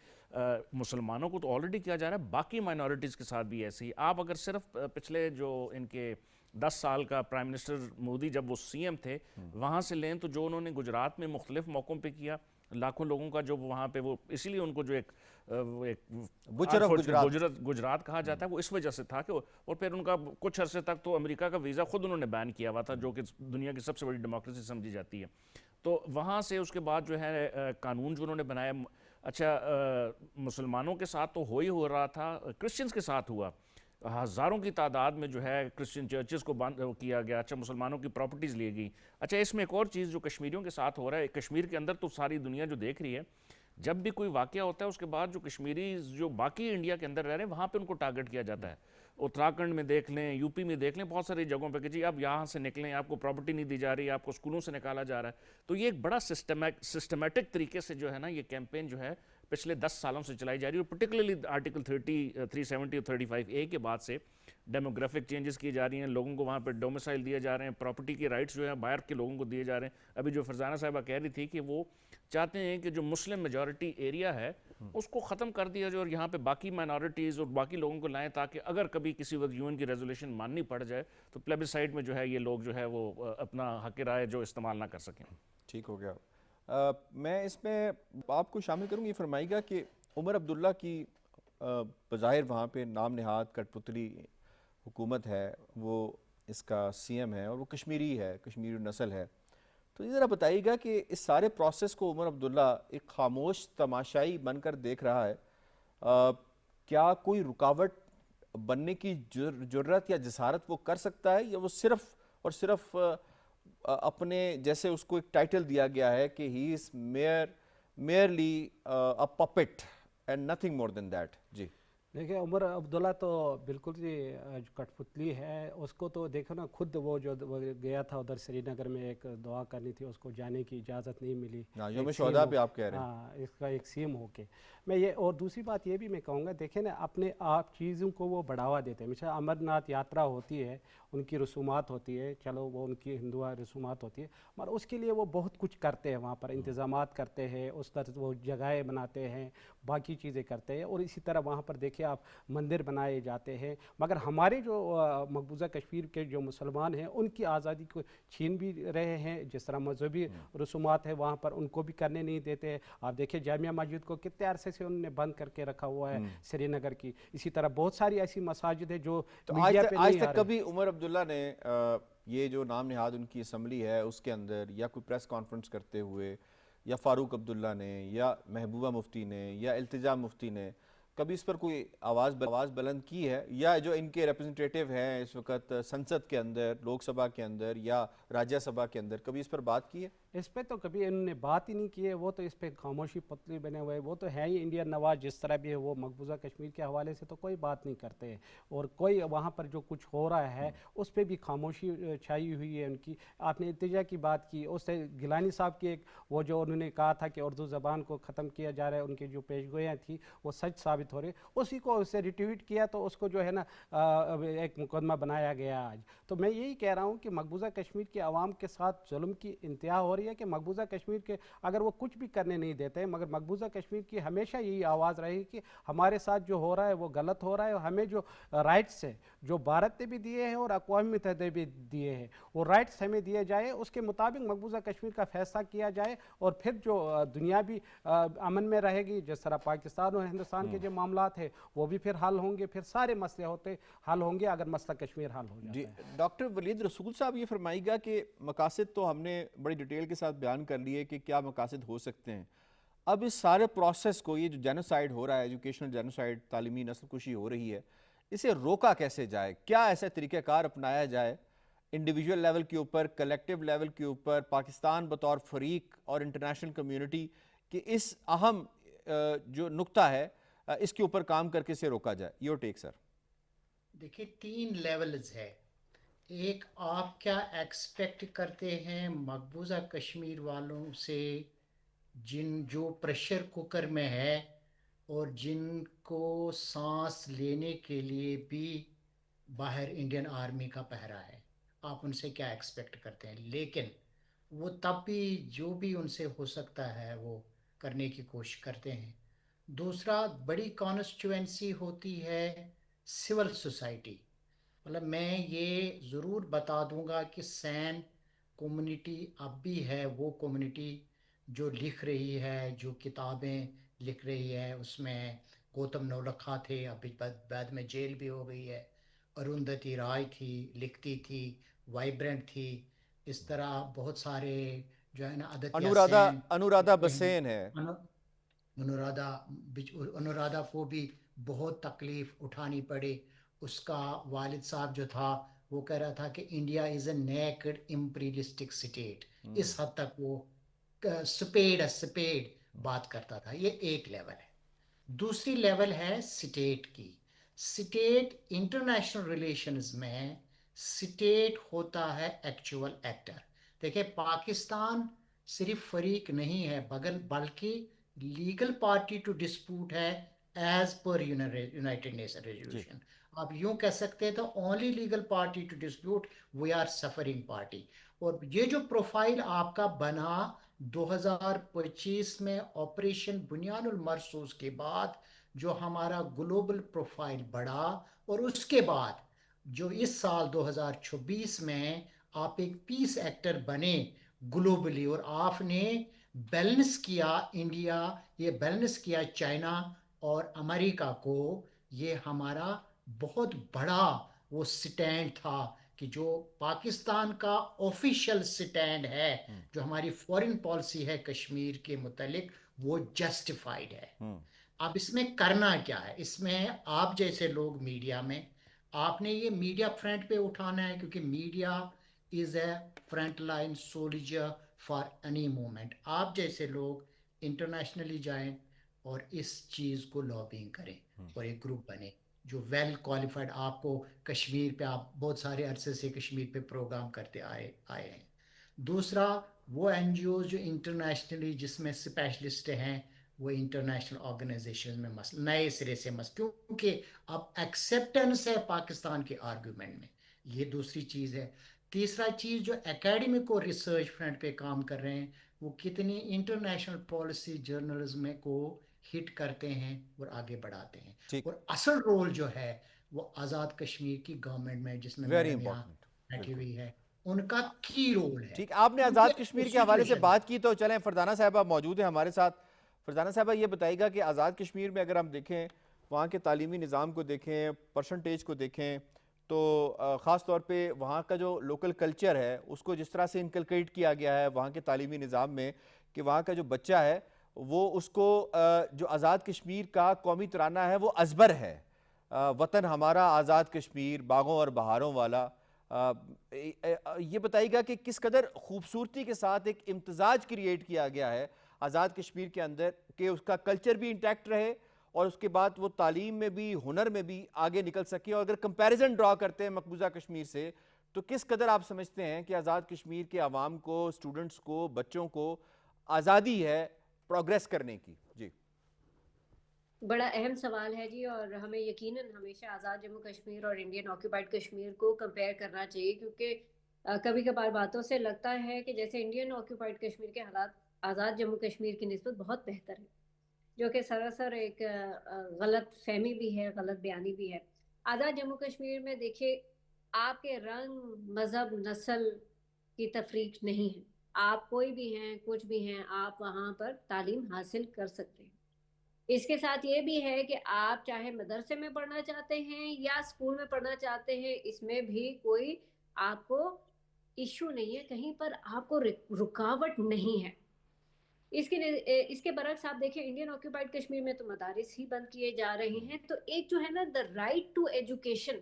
مسلمانوں کو تو آلریڈی کیا جا رہا ہے، باقی مائنورٹیز کے ساتھ بھی ایسی. آپ اگر صرف پچھلے جو ان کے 10 سال کا پرائم منسٹر مودی جب وہ سی ایم تھے وہاں سے لیں تو جو انہوں نے گجرات میں مختلف موقعوں پہ کیا، لاکھوں لوگوں کا جو وہاں پہ وہ اسی لیے ان کو جو ایک گجرات کہا جاتا ہے وہ اس وجہ سے تھا کہ، اور پھر ان کا کچھ عرصے تک تو امریکہ کا ویزا خود انہوں نے بین کیا ہوا تھا، جو کہ دنیا کی سب سے بڑی ڈیموکریسی سمجھی جاتی ہے. تو وہاں سے اس کے بعد جو ہے قانون جو انہوں نے بنایا. اچھا، مسلمانوں کے ساتھ تو ہو رہا تھا، کرسچنز کے ساتھ ہوا، ہزاروں کی تعداد میں جو ہے کرسچن چرچز کو بند کیا گیا. اچھا، مسلمانوں کی پراپرٹیز لی گئی. اچھا، اس میں ایک اور چیز جو کشمیریوں کے ساتھ ہو رہا ہے، کشمیر کے اندر تو ساری دنیا جو دیکھ رہی ہے، جب بھی کوئی واقعہ ہوتا ہے اس کے بعد جو کشمیری جو باقی انڈیا کے اندر رہ رہے ہیں وہاں پہ ان کو ٹارگٹ کیا جاتا ہے. اتراکھنڈ میں دیکھ لیں، یو پی میں دیکھ لیں، بہت ساری جگہوں پہ کہ جی اب یہاں سے نکلیں، آپ کو پراپرٹی نہیں دی جا رہی، آپ کو اسکولوں سے نکالا جا رہا ہے. تو یہ ایک بڑا سسٹمیٹک طریقے سے جو ہے نا یہ کیمپین جو ہے پچھلے 10 سالوں سے چلائی جا رہی ہے، اور پرٹیکولرلی آرٹیکل 370 اور 35A کے بعد سے ڈیموگرافک چینجز کی جا رہی ہیں، لوگوں کو وہاں پہ ڈومیسائل دیے جا رہے ہیں، پراپرٹی کے رائٹس جو ہیں باہر کے لوگوں کو دیے جا رہے ہیں. ابھی جو فرزانہ صاحبہ کہہ رہی تھی کہ وہ چاہتے ہیں کہ جو مسلم میجورٹی ایریا ہے اس کو ختم کر دیا جائے اور یہاں پہ باقی مائنورٹیز اور باقی لوگوں کو لائیں، تاکہ اگر کبھی کسی وقت یو این کی ریزولوشن ماننی پڑ جائے تو پلیبسائٹ میں جو ہے یہ لوگ جو ہے وہ اپنا حق رائے جو استعمال نہ کر سکیں. ٹھیک ہو گیا. میں اس میں آپ کو شامل کروں گی. یہ فرمائیے گا کہ عمر عبداللہ کی بظاہر وہاں پہ نام نہاد کٹ پتلی حکومت ہے، وہ اس کا سی ایم ہے اور وہ کشمیری ہے، کشمیری نسل ہے. تو یہ ذرا بتائیے گا کہ اس سارے پروسیس کو عمر عبداللہ ایک خاموش تماشائی بن کر دیکھ رہا ہے، کیا کوئی رکاوٹ بننے کی جرت یا جسارت وہ کر سکتا ہے، یا وہ صرف اور صرف اپنے جیسے اس کو ایک ٹائٹل دیا گیا ہے کہ he is merely a puppet and nothing more than that. جی دیکھیں عمر عبداللہ تو بالکل ہی کٹ پتلی ہے. اس کو تو دیکھو نا، خود وہ جو گیا تھا ادھر سری نگر میں ایک دعا کرنی تھی، اس کو جانے کی اجازت نہیں ملی. یوم شہداء پہ آپ کہہ رہے ہیں. ہاں، اس کا ایک سیم ہو کے میں یہ. اور دوسری بات یہ بھی میں کہوں گا، دیکھیں نا اپنے آپ چیزوں کو وہ بڑھاوا دیتے ہیں. مثلا امرناتھ یاترا ہوتی ہے، ان کی رسومات ہوتی ہے، چلو وہ ان کی ہندو رسومات ہوتی ہے، مگر اس کے لیے وہ بہت کچھ کرتے ہیں. وہاں پر انتظامات کرتے ہیں، اس طرح وہ جگہیں بناتے ہیں، باقی چیزیں کرتے ہیں. اور اسی طرح وہاں پر دیکھیں آپ مندر بنائے جاتے ہیں. مگر ہمارے جو مقبوضہ کشمیر کے جو مسلمان ہیں، ان کی آزادی کو چھین بھی رہے ہیں. جس طرح مذہبی رسومات ہیں وہاں پر، ان کو بھی کرنے نہیں دیتے. آپ دیکھیں جامعہ مسجد کو کتنے عرصے سے انہوں نے بند کر کے رکھا ہوا ہے سری نگر کی. اسی طرح بہت ساری ایسی مساجد ہیں جو میڈیا پہ آج نہیں آ تک رہے. کبھی عمر عبداللہ نے یہ جو نام نہاد ان کی اسمبلی ہے اس کے اندر، یا کوئی پریس کانفرنس کرتے ہوئے، یا فاروق عبداللہ نے، یا محبوبہ مفتی نے، یا التجا مفتی نے کبھی اس پر کوئی آواز بلند کی ہے؟ یا جو ان کے ریپرزنٹیٹیو ہیں اس وقت سنسد کے اندر، لوک سبھا کے اندر یا راجیہ سبھا کے اندر، کبھی اس پر بات کی ہے؟ اس پہ تو کبھی انہوں نے بات ہی نہیں کی ہے. وہ تو اس پہ خاموشی پتلی بنے ہوئے. وہ تو ہے ہی انڈین نواز جس طرح بھی ہے. وہ مقبوضہ کشمیر کے حوالے سے تو کوئی بات نہیں کرتے ہیں. اور کوئی وہاں پر جو کچھ ہو رہا ہے اس پہ بھی خاموشی چھائی ہوئی ہے ان کی. آپ نے التجا کی بات کی، اس سے گیلانی صاحب کی ایک وہ جو انہوں نے کہا تھا کہ اردو زبان کو ختم کیا جا رہا ہے، ان کی جو پیشگوئیاں تھیں وہ سچ ثابت ہو رہی، اسی کو اس سے ریٹویٹ کیا تو اس کو جو ہے نا ایک مقدمہ بنایا گیا آج. تو میں یہی کہہ رہا ہوں کہ مقبوضہ کشمیر کے عوام کے ساتھ ظلم کی انتہا ہو رہی ہے. کہ مقبوضہ کشمیر کے اگر وہ کچھ بھی کرنے نہیں دیتے ہیں، مگر مقبوضہ کشمیر کی ہمیشہ یہی آواز رہی کہ ہمارے ساتھ جو ہو رہا ہے وہ غلط ہو رہا ہے. اور ہمیں جو رائٹس ہیں جو بھارت نے بھی دیے ہیں اور اقوام متحدہ بھی دیے ہیں، وہ رائٹس ہمیں دیے جائے، اس کے مطابق مقبوضہ کشمیر کا فیصلہ کیا جائے. اور پھر جو دنیا بھی امن میں رہے گی. جس طرح پاکستان اور ہندوستان کے جو معاملات ہیں وہ بھی پھر حل ہوں گے. پھر سارے مسئلے حل ہوں گے اگر مسئلہ کشمیر حل ہو جاتا جی ہے. ڈاکٹر ولید رسول صاحب یہ فرمائیے گا کہ مقاصد تو ہم نے بڑی ڈیٹیل کے ساتھ بیان کر لیے کہ کیا مقاصد ہو سکتے ہیں. اب اس سارے پروسیس کو، یہ جو جینوسائیڈ ہو رہا ہے، ایجوکیشنل جینوسائیڈ، تعلیمی نسل کشی ہو رہی ہے، اسے روکا کیسے جائے؟ کیا ایسا طریقہ کار اپنایا جائے انڈیویجول لیول کے اوپر، کلیکٹیو لیول کے اوپر، پاکستان بطور فریق اور انٹرنیشنل کمیونٹی، کہ اس اہم جو نقطہ ہے اس کے اوپر کام کر کے اسے روکا جائے؟ یور ٹیک سر. دیکھیں 3 لیولز ہے. ایک، آپ کیا ایکسپیکٹ کرتے ہیں مقبوضہ کشمیر والوں سے جو پریشر کوکر میں ہے اور جن کو سانس لینے کے لیے بھی باہر انڈین آرمی کا پہرا ہے، آپ ان سے کیا ایکسپیکٹ کرتے ہیں؟ لیکن وہ تب بھی جو بھی ان سے ہو سکتا ہے وہ کرنے کی کوشش کرتے ہیں. دوسرا، بڑی کانسٹیچوئنسی ہوتی ہے سول سوسائٹی. مطلب میں یہ ضرور بتا دوں گا کہ سین کمیونٹی اب بھی ہے وہ کمیونٹی جو لکھ رہی ہے، جو کتابیں لکھ رہی ہے. اس میں گوتم نولکھا تھے، ابھی بعد میں جیل بھی ہو گئی ہے. اروندھتی رائے تھی، لکھتی تھی، وائبرنٹ تھی. اس طرح بہت سارے جو ہے نا، ادتیہ سین، انورادھا بسین ہے. انورادھا کو بھی بہت تکلیف اٹھانی پڑی. اس کا والد صاحب جو تھا وہ کہہ رہا تھا کہ India is a naked imperialistic state. اس حد تک وہ سپیڈ بات کرتا تھا. یہ ایک لیول ہے. دوسری لیول ہے سٹیٹ کی. سٹیٹ انٹرنیشنل ریلیشنز میں سٹیٹ ہوتا ہے ایکچوئل ایکٹر. دیکھیں پاکستان صرف فریق نہیں ہے بلکہ لیگل پارٹی ٹو ڈسپیوٹ ہے as per United Nation resolution. آپ یوں کہہ سکتے ہیں تو only legal party to dispute we are suffering party. اور یہ جو پروفائل آپ کا بنا 2025 میں آپریشن بنیان المرصوص کے بعد، جو ہمارا گلوبل پروفائل بڑھا، اور اس کے بعد جو اس سال 2026 میں آپ ایک پیس ایکٹر بنے گلوبلی، اور آپ نے بیلنس کیا انڈیا، یہ بیلنس کیا چائنا اور امریکہ کو. یہ ہمارا بہت بڑا وہ سٹینڈ تھا کہ جو پاکستان کا آفیشیل سٹینڈ ہے، جو ہماری فورن پالیسی ہے کشمیر کے متعلق، وہ جسٹیفائیڈ ہے. اب اس میں کرنا کیا ہے؟ اس میں آپ جیسے لوگ میڈیا میں، آپ نے یہ میڈیا فرنٹ پہ اٹھانا ہے، کیونکہ media is a frontline soldier for any movement. آپ جیسے لوگ انٹرنیشنلی جائیں اور اس چیز کو لابنگ کریں اور ایک گروپ بنے جو ویل کوالیفائڈ. آپ کو کشمیر پہ آپ بہت سارے عرصے سے کشمیر پہ پروگرام کرتے آئے ہیں. دوسرا وہ این جی اوز جو انٹرنیشنلی جس میں اسپیشلسٹ ہیں وہ انٹرنیشنل آرگنائزیشن میں نئے سرے سے کیونکہ اب ایکسیپٹنس ہے پاکستان کے آرگومنٹ میں. یہ دوسری چیز ہے. تیسرا چیز جو اکیڈمک اور ریسرچ فرنٹ پہ کام کر رہے ہیں وہ کتنی انٹرنیشنل پالیسی جرنلزم کو ہٹ کرتے ہیں اور آگے بڑھاتے ہیں. اور اصل رول جو ہے وہ آزاد کشمیر کی گورنمنٹ میں جس میں ویری میڈم یہاں امپورٹنٹ. بیٹھی ہوئی ہے ان کا کی رول ہے. ٹھیک، آپ نے آزاد کشمیر کے حوالے سے بات کی تو چلیں فرزانہ صاحبہ موجود ہیں ہمارے ساتھ. فرزانہ صاحبہ یہ بتائیے گا کہ آزاد کشمیر میں اگر ہم دیکھیں وہاں کے تعلیمی نظام کو دیکھیں، پرسنٹیج کو دیکھیں تو خاص طور پہ وہاں کا جو لوکل کلچر ہے اس کو جس طرح سے انکلکیٹ کیا گیا ہے وہاں کے تعلیمی نظام میں کہ وہاں کا جو بچہ ہے وہ اس کو جو آزاد کشمیر کا قومی ترانہ ہے وہ ازبر ہے. وطن ہمارا آزاد کشمیر باغوں اور بہاروں والا. یہ بتائیے گا کہ کس قدر خوبصورتی کے ساتھ ایک امتزاج کریٹ کیا گیا ہے آزاد کشمیر کے اندر کہ اس کا کلچر بھی انٹیکٹ رہے اور اس کے بعد وہ تعلیم میں بھی ہنر میں بھی آگے نکل سکے. اور اگر کمپیریزن ڈرا کرتے ہیں مقبوضہ کشمیر سے تو کس قدر آپ سمجھتے ہیں کہ آزاد کشمیر کے عوام کو، اسٹوڈنٹس کو، بچوں کو آزادی ہے پروگریس کرنے کی؟ جی بڑا اہم سوال ہے جی، اور ہمیں یقیناً ہمیشہ آزاد جموں کشمیر اور انڈین آکوپائڈ کشمیر کو کمپیئر کرنا چاہیے، کیونکہ کبھی کبھار باتوں سے لگتا ہے کہ جیسے انڈین آکوپائڈ کشمیر کے حالات آزاد جموں کشمیر کی نسبت بہت بہتر ہے، جو کہ سراسر ایک غلط فہمی بھی ہے، غلط بیانی بھی ہے. آزاد جموں کشمیر میں دیکھیے آپ کے رنگ، مذہب، نسل کی تفریق نہیں ہے. آپ کوئی بھی ہیں، کچھ بھی ہیں، آپ وہاں پر تعلیم حاصل کر سکتے ہیں. اس کے ساتھ یہ بھی ہے کہ آپ چاہے مدرسے میں پڑھنا چاہتے ہیں یا اسکول میں پڑھنا چاہتے ہیں، اس میں بھی کوئی آپ کو ایشو نہیں ہے، کہیں پر آپ کو رکاوٹ نہیں ہے. اس کے برعکس آپ دیکھیں انڈین آکوپائڈ کشمیر میں تو مدارس ہی بند کیے جا رہے ہیں. تو ایک جو ہے نا دا رائٹ ٹو ایجوکیشن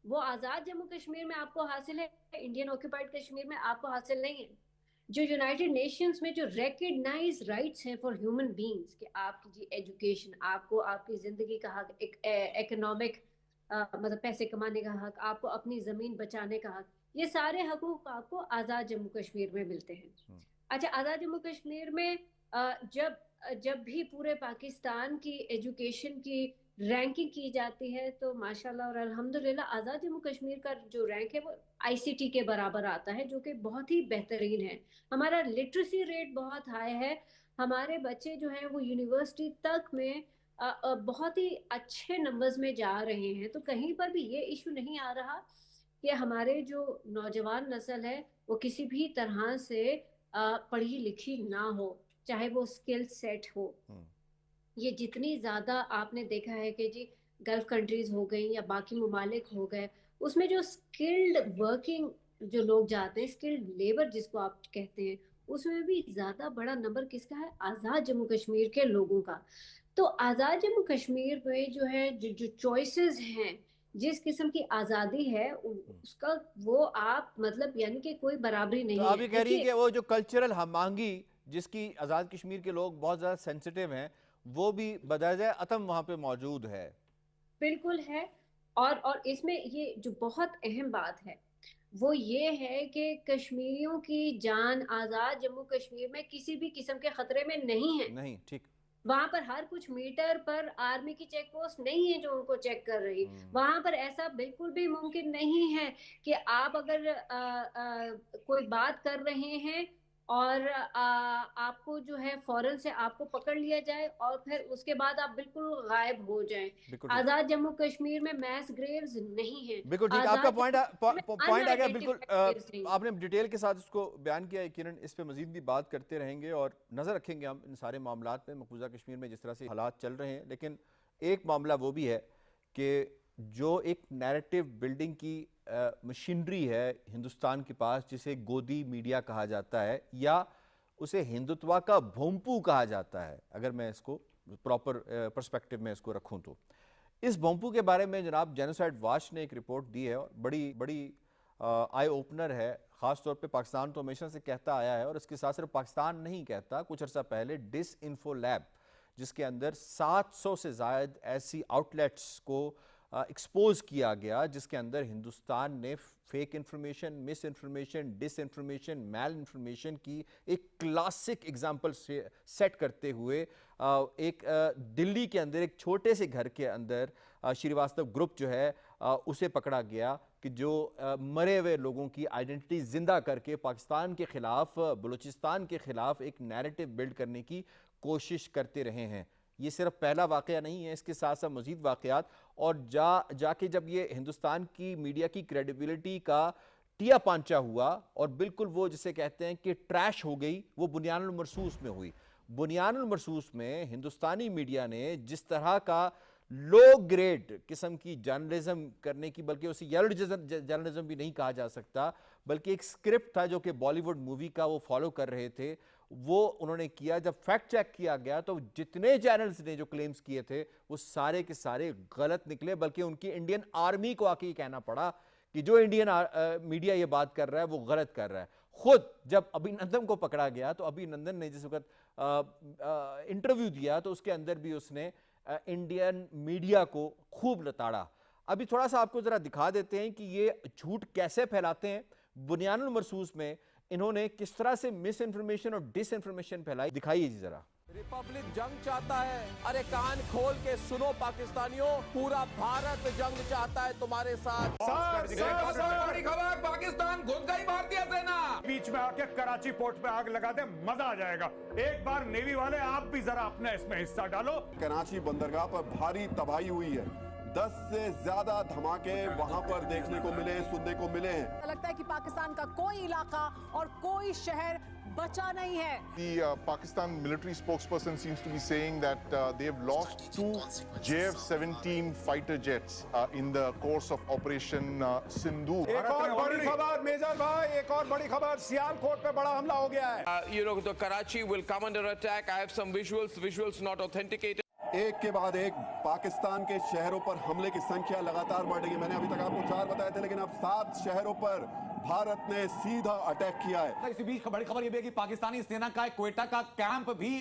وہ آزاد جموں کشمیر میں آپ کو حاصل ہے، انڈین آکوپائڈ کشمیر میں آپ کو حاصل نہیں ہے. جو یونائٹڈ نیشنز میں جو ریکگنائز رائٹس ہیں فار ہیومن بینگز کہ آپ کی ایجوکیشن، آپ کو آپ کی زندگی کا حق، اکنامک مطلب پیسے کمانے کا حق، آپ کو اپنی زمین بچانے کا حق، یہ سارے حقوق آپ کو آزاد جموں کشمیر میں ملتے ہیں. اچھا، آزاد جموں کشمیر میں جب بھی پورے پاکستان کی ایجوکیشن کی رینکنگ کی جاتی ہے تو ماشاءاللہ اور الحمدللہ آزاد جموں کشمیر کا جو رینک ہے وہ آئی سی ٹی کے برابر آتا ہے، جو کہ بہت ہی بہترین ہے. ہمارا لٹریسی ریٹ بہت ہائی ہے، ہمارے بچے جو ہیں وہ یونیورسٹی تک میں بہت ہی اچھے نمبرز میں جا رہے ہیں. تو کہیں پر بھی یہ ایشو نہیں آ رہا کہ ہمارے جو نوجوان نسل ہے وہ کسی بھی طرح سے پڑھی لکھی نہ ہو، چاہے وہ اسکل سیٹ ہو. یہ جتنی زیادہ آپ نے دیکھا ہے کہ جی گلف کنٹریز ہو گئی یا باقی ممالک ہو گئے، اس میں جو اسکلڈ ورکنگ جو لوگ جاتے ہیں، اسکلڈ لیبر جس کو آپ کہتے ہیں، اس میں بھی زیادہ بڑا نمبر کس کا ہے؟ آزاد جموں کشمیر کے لوگوں کا. تو آزاد جموں کشمیر میں جو ہے جو چوائسز ہیں، جس قسم کی آزادی ہے اس کا وہ آپ مطلب یعنی کہ کوئی برابری نہیں تو ہے. آپ یہ کہہ رہی ہیں کہ وہ جو کلچرل ہم آہنگی جس کی آزاد کشمیر کے لوگ بہت زیادہ سینسٹیو ہیں وہ بھی بدرجہ عتم وہاں پہ موجود ہے. بالکل ہے. اور اس میں یہ جو بہت اہم بات ہے وہ یہ ہے کہ کشمیریوں کی جان آزاد جموں کشمیر میں کسی بھی قسم کے خطرے میں نہیں ہے. نہیں، ٹھیک. وہاں پر ہر کچھ میٹر پر آرمی کی چیک پوسٹ نہیں ہے جو ان کو چیک کر رہی. وہاں پر ایسا بالکل بھی ممکن نہیں ہے کہ آپ اگر کوئی بات کر رہے ہیں اور آپ کو جو ہے فوراً سے آپ کو پکڑ لیا جائے اور پھر اس کے بعد آپ بالکل غائب ہو جائیں. آزاد جموں کشمیر میں میس گریوز نہیں ہیں. بالکل ٹھیک، آپ کا پوائنٹ آ گیا. بالکل آپ نے ڈیٹیل کے ساتھ اس کو بیان کیا. یقیناً اس پہ مزید بھی بات کرتے رہیں گے اور نظر رکھیں گے ہم ان سارے معاملات پہ مقبوضہ کشمیر میں جس طرح سے حالات چل رہے ہیں. لیکن ایک معاملہ وہ بھی ہے کہ جو ایک نیریٹو بلڈنگ کی مشینری ہے ہندوستان کے پاس، جسے گودی میڈیا کہا جاتا ہے یا اسے ہندوتوا کا بھومپو کہا جاتا ہے، اگر میں اس کو پراپر پرسپیکٹو میں اس کو رکھوں تو اس بھومپو کے بارے میں جناب جینوسائیڈ واچ نے ایک رپورٹ دی ہے اور بڑی آئی اوپنر ہے، خاص طور پہ پاکستان تو ہمیشہ سے کہتا آیا ہے، اور اس کے ساتھ صرف پاکستان نہیں کہتا، کچھ عرصہ پہلے ڈس انفو لیب جس کے اندر 700 سے زائد ایسی آؤٹ لیٹس کو ایکسپوز کیا گیا جس کے اندر ہندوستان نے فیک انفارمیشن، مس انفارمیشن، ڈس انفارمیشن، میل انفارمیشن کی ایک کلاسک ایگزامپل سیٹ کرتے ہوئے ایک دلی کے اندر ایک چھوٹے سے گھر کے اندر شریواستو گروپ جو ہے اسے پکڑا گیا کہ جو مرے ہوئے لوگوں کی آئیڈینٹی زندہ کر کے پاکستان کے خلاف، بلوچستان کے خلاف ایک نیریٹو بلڈ کرنے کی کوشش کرتے رہے ہیں۔ یہ صرف پہلا واقعہ نہیں ہے، اس کے ساتھ ساتھ مزید واقعات، اور جا کے جب یہ ہندوستان کی میڈیا کی کریڈیبلٹی کا ٹیا پانچا ہوا اور بالکل وہ جسے کہتے ہیں کہ ٹریش ہو گئی، وہ بنیان المرصوص میں ہوئی۔ بنیان المرصوص میں ہندوستانی میڈیا نے جس طرح کا لو گریڈ قسم کی جرنلزم کرنے کی، بلکہ اسے یلو جرنلزم بھی نہیں کہا جا سکتا، بلکہ ایک سکرپٹ تھا جو کہ بالی ووڈ مووی کا وہ فالو کر رہے تھے، وہ انہوں نے کیا۔ جب فیکٹ چیک کیا گیا تو جتنے چینلز نے جو کلیمز کیے تھے وہ سارے کے سارے غلط نکلے، بلکہ ان کی انڈین آرمی کو آ کے یہ کہنا پڑا کہ جو انڈین میڈیا یہ بات کر رہا ہے وہ غلط کر رہا ہے۔ خود جب ابھی نندن کو پکڑا گیا تو ابھی نندن نے جس وقت انٹرویو دیا تو اس کے اندر بھی اس نے انڈین میڈیا کو خوب لتاڑا۔ ابھی تھوڑا سا آپ کو ذرا دکھا دیتے ہیں کہ یہ جھوٹ کیسے پھیلاتے ہیں۔ بنیان المرصوص میں انہوں نے کس طرح سے مس انفارمیشن اور ڈس انفارمیشن پھیلائی، دکھائیے جی ذرا۔ ریپبلک جنگ چاہتا ہے، ارے کان کھول کے سنو پاکستانیوں، پورا بھارت جنگ چاہتا ہے تمہارے ساتھ۔ بڑی خبر، پاکستان گھس گئی بھارتیہ سینا، بیچ میں آ کے کراچی پورٹ پہ آگ لگا دے، مزہ آ جائے گا۔ ایک بار نیوی والے آپ بھی ذرا اپنا اس میں حصہ ڈالو۔ کراچی بندرگاہ پر بھاری تباہی ہوئی ہے، 10 سے زیادہ دھماکے وہاں پر دیکھنے کو ملے، سننے کو ملے ہیں۔ لگتا ہے کہ پاکستان کا کوئی علاقہ اور کوئی شہر بچا نہیں ہے۔ The Pakistan military spokesperson seems to be saying that they've lost 2 JF-17 fighter jets in the course of Operation Sindoor. ایک اور بڑی خبر میجر بھائی، ایک اور بڑی خبر، سیالکوٹ پہ بڑا حملہ ہو گیا ہے۔ The Karachi will come under attack. I have some visuals not authenticated. ایک کے بعد ایک پاکستان کے شہروں پر حملے کی سنکھیا لگاتار بڑھ رہی ہے۔ میں نے ابھی تک آپ کو 4 بتائے تھے، لیکن اب 7 شہروں پر بھارت نے سیدھا اٹیک کیا ہے۔ اسی بیچ بڑی خبر یہ بھی ہے کہ پاکستانی سینا کا کوئٹہ کا کیمپ بھی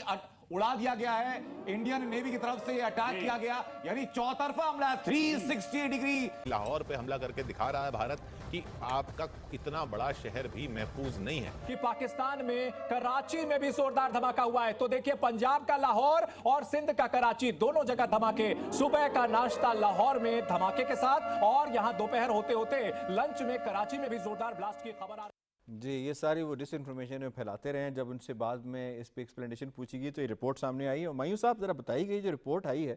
اڑا دیا گیا ہے، انڈین نیوی کی طرف سے یہ اٹیک کیا گیا، یعنی چوطرفہ حملہ 360 ڈگری۔ لاہور پہ حملہ کر کے دکھا رہا ہے بھارت کہ آپ کا اتنا بڑا شہر بھی محفوظ نہیں ہے۔ کہ پاکستان میں کراچی میں بھی زوردار دھماکہ ہوا ہے، تو دیکھیے پنجاب کا لاہور اور سندھ کا کراچی دونوں جگہ دھماکے۔ صبح کا ناشتہ لاہور میں دھماکے کے ساتھ، اور یہاں دوپہر ہوتے ہوتے لنچ میں کراچی میں بھی زوردار بلاسٹ کی خبر آ رہی ہے۔ جی، یہ ساری وہ ڈس انفارمیشن میں پھیلاتے رہے ہیں۔ جب ان سے بعد میں اس پہ ایکسپلینیشن پوچھی گئی تو یہ رپورٹ سامنے آئی، اور مایوس صاحب ذرا بتائی گئی جو رپورٹ آئی ہے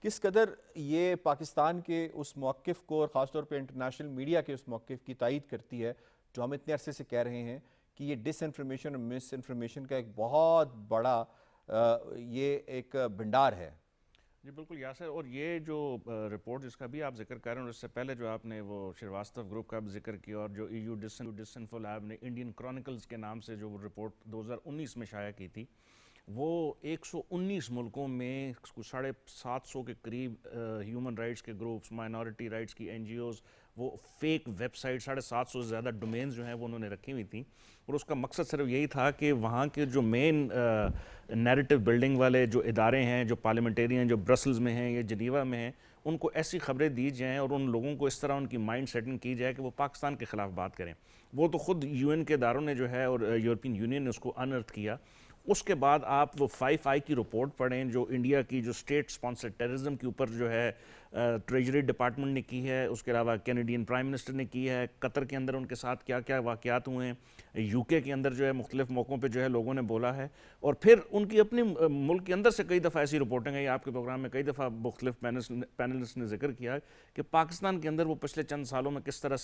کس قدر یہ پاکستان کے اس موقف کو اور خاص طور پہ انٹرنیشنل میڈیا کے اس موقف کی تائید کرتی ہے جو ہم اتنے عرصے سے کہہ رہے ہیں کہ یہ ڈس انفارمیشن اور مس انفارمیشن کا ایک بہت بڑا یہ ایک بھنڈار ہے۔ جی بالکل یاسر، اور یہ جو رپورٹ جس کا بھی آپ ذکر کر رہے ہیں، اس سے پہلے جو آپ نے وہ شریواستو گروپ کا بھی ذکر کیا، اور جو EU ڈس انفو لیب نے انڈین کرونیکلز کے نام سے جو وہ رپورٹ 2019 میں شائع کی تھی، وہ 119 ملکوں میں 750 کے قریب ہیومن رائٹس کے گروپس، مائنورٹی رائٹس کی NGOs، وہ فیک ویب سائٹ 750 سے زیادہ ڈومینز جو ہیں وہ انہوں نے رکھی ہوئی تھیں، اور اس کا مقصد صرف یہی تھا کہ وہاں کے جو مین نیریٹو بلڈنگ والے جو ادارے ہیں، جو پارلیمنٹیرین جو برسلز میں ہیں یا جنیوا میں ہیں، ان کو ایسی خبریں دی جائیں اور ان لوگوں کو اس طرح ان کی مائنڈ سیٹنگ کی جائے کہ وہ پاکستان کے خلاف بات کریں۔ وہ تو خود UN کے اداروں نے جو ہے اور یورپین یونین نے اس کو انرتھ کیا۔ اس کے بعد آپ وہ 5I کی رپورٹ پڑھیں جو انڈیا کی جو اسٹیٹ سپانسر ٹیررزم کے اوپر جو ہے ٹریجری ڈپارٹمنٹ نے کی ہے، اس کے علاوہ کینیڈین پرائم منسٹر نے کی ہے، قطر کے اندر ان کے ساتھ کیا کیا واقعات ہوئے ہیں، UK کے اندر جو ہے مختلف موقعوں پہ جو ہے لوگوں نے بولا ہے، اور پھر ان کی اپنے ملک کے اندر سے کئی دفعہ ایسی رپورٹنگ ہے، آپ کے پروگرام میں کئی دفعہ مختلف پینلسٹ نے ذکر کیا کہ پاکستان کے اندر وہ پچھلے چند سالوں میں کس طرح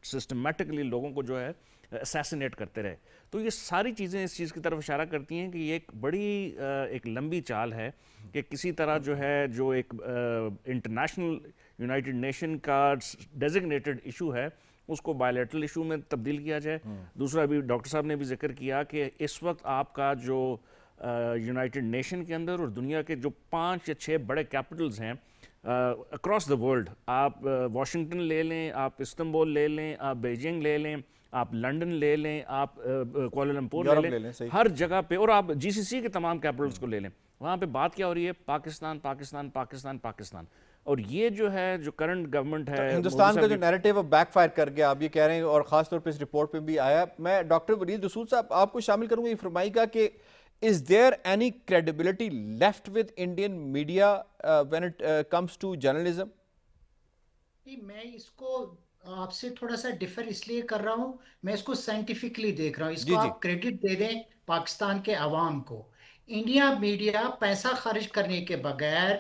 سسٹمیٹکلی لوگوں کو جو ہے اسیسینیٹ کرتے رہے۔ تو یہ ساری چیزیں اس چیز کی طرف اشارہ کرتی ہیں کہ یہ ایک بڑی ایک لمبی چال ہے کہ کسی طرح جو ہے جو ایک انٹرنیشنل یونائٹڈ نیشن کا ڈیزگنیٹڈ ایشو ہے اس کو بائیلیٹرل ایشو میں تبدیل کیا جائے۔ دوسرا ابھی ڈاکٹر صاحب نے بھی ذکر کیا کہ اس وقت آپ کا جو یونائٹڈ نیشن کے اندر اور دنیا کے جو 5 یا 6 بڑے کیپٹلز ہیں اکراس دا ورلڈ. آپ واشنگٹن لے لیں, آپ استنبول لے لیں, آپ بیجنگ لے لیں, آپ لنڈن لے لیں, آپ کوالالمپور لے لیں, ہر جگہ پہ, اور آپ جی سی سی کے تمام کیپٹلز کو لے لیں, وہاں پہ بات کیا ہو رہی ہے؟ پاکستان پاکستان پاکستان پاکستان. اور یہ جو ہے جو کرنٹ گورنمنٹ ہے, ہندوستان کا جو نیریٹیو بیک فائر کر گیا, آپ یہ کہہ رہے ہیں, اور خاص طور پہ اس رپورٹ پہ بھی آیا. میں ڈاکٹر ولید رسول صاحب آپ کو شامل کروں گا, یہ فرمائی گا کہ is there any credibility left with Indian media when it comes to journalism? میں اس کو آپ سے تھوڑا سا ڈیفر اس لیے کر رہا ہوں, میں اس کو سائنٹیفکلی دیکھ رہا ہوں. اس کو آپ کریڈٹ دے دیں پاکستان کے عوام کو. انڈیا میڈیا پیسہ خرچ کرنے کے بغیر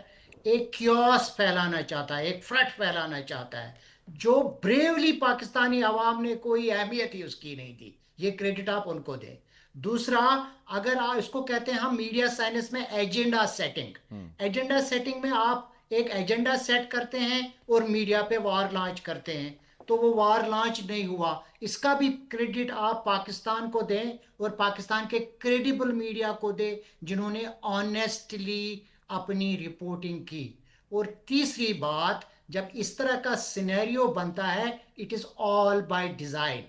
ایک کیوس پھیلانا چاہتا ہے, ایک فرٹ پھیلانا چاہتا ہے, جو بریولی پاکستانی عوام نے کوئی اہمیت ہی اس کی نہیں دی. یہ کریڈٹ آپ ان کو دیں. دوسرا, اگر آپ اس کو کہتے ہیں ہم میڈیا سائنس میں ایجنڈا سیٹنگ, ایجنڈا سیٹنگ میں آپ ایک ایجنڈا سیٹ کرتے ہیں اور میڈیا پہ وار لانچ کرتے ہیں, تو وہ وار لانچ نہیں ہوا. اس کا بھی کریڈٹ آپ پاکستان کو دیں اور پاکستان کے کریڈیبل میڈیا کو دیں جنہوں نے آنیسٹلی اپنی رپورٹنگ کی. اور تیسری بات, جب اس طرح کا سینیریو بنتا ہے, it is all by design.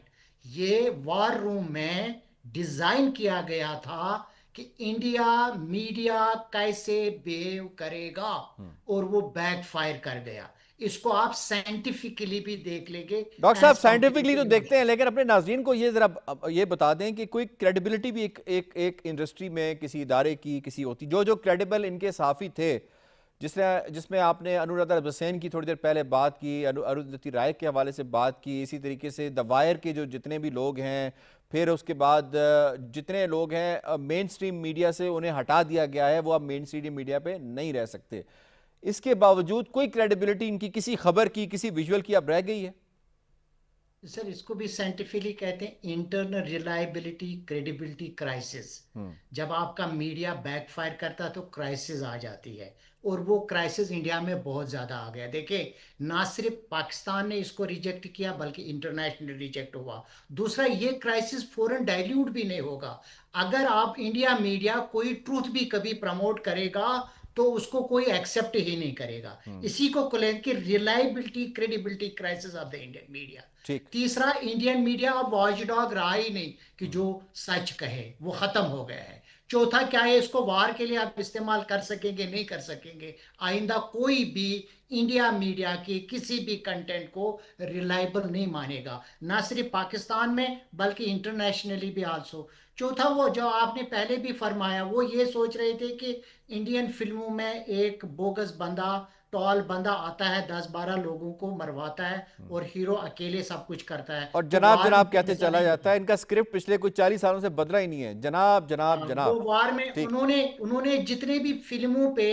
یہ وار روم میں ڈیزائن کیا گیا تھا کہ انڈیا میڈیا کیسے بیہیو کرے گا, اور وہ بیک فائر کر گیا. اس کو آپ سائنٹیفکلی بھی دیکھ لیں گے. ڈاکٹر صاحب سائنٹیفکلی تو دیکھتے ہیں, لیکن اپنے ناظرین کو یہ ذرا یہ بتا دیں کہ کوئی کریڈیبلٹی بھی ایک انڈسٹری میں کسی ادارے کی کسی ہوتی, جو کریڈیبل ان کے صحافی تھے, جس میں آپ نے انورادھا حسین کی تھوڑی دیر پہلے بات کی, اروندھتی رائے کے حوالے سے بات کی, اسی طریقے سے دا وائر کے جو جتنے بھی لوگ ہیں, پھر اس کے بعد جتنے لوگ ہیں مین سٹریم میڈیا سے انہیں ہٹا دیا گیا ہے, وہ اب مین سٹریم میڈیا پہ نہیں رہ سکتے. اس کے باوجود کوئی کریڈیبلٹی ان کی کسی خبر کی کسی ویژول کی اب رہ گئی ہے؟ سر اس کو بھی سائنٹیفکلی کہتے ہیں انٹرنل ریلائبلٹی کریڈیبلٹی کرائسس. جب آپ کا میڈیا بیک فائر کرتا تو کرائسس آ جاتی ہے, اور وہ کرائسس انڈیا میں بہت زیادہ آ گیا. دیکھیں, نہ صرف پاکستان نے اس کو ریجیکٹ کیا بلکہ انٹرنیشنل ریجیکٹ ہوا. دوسرا, یہ کرائسس فوراً ڈائلیوٹ بھی نہیں ہوگا. اگر آپ انڈیا میڈیا کوئی ٹروتھ بھی کبھی پروموٹ کرے گا تو اس کو کوئی ایکسیپٹ ہی نہیں کرے گا. اسی کو کہیں کہ reliability credibility crisis of the Indian media. تیسرا, انڈین میڈیا اب واچ ڈاگ رہا ہی نہیں کہ جو سچ کہے, وہ ختم ہو گیا ہے. چوتھا کیا ہے, اس کو وار کے لیے آپ استعمال کر سکیں گے نہیں کر سکیں گے. آئندہ کوئی بھی انڈیا میڈیا کی کسی بھی کنٹینٹ کو ریلائبل نہیں مانے گا, نہ صرف پاکستان میں بلکہ انٹرنیشنلی بھی آلسو. چوتھا, وہ جو آپ نے پہلے بھی فرمایا, وہ یہ سوچ رہے تھے کہ انڈین فلموں میں ایک بوگس بندہ, ٹال بندہ آتا ہے, 10-12 لوگوں کو مرواتا ہے, اور ہیرو اکیلے سب کچھ کرتا ہے, اور جناب کہتے چلا جاتا ہے. ان کا سکرپٹ پچھلے کچھ 40 سالوں سے بدلا ہی نہیں ہے, جناب. وہ وار میں انہوں نے جتنے بھی فلموں پہ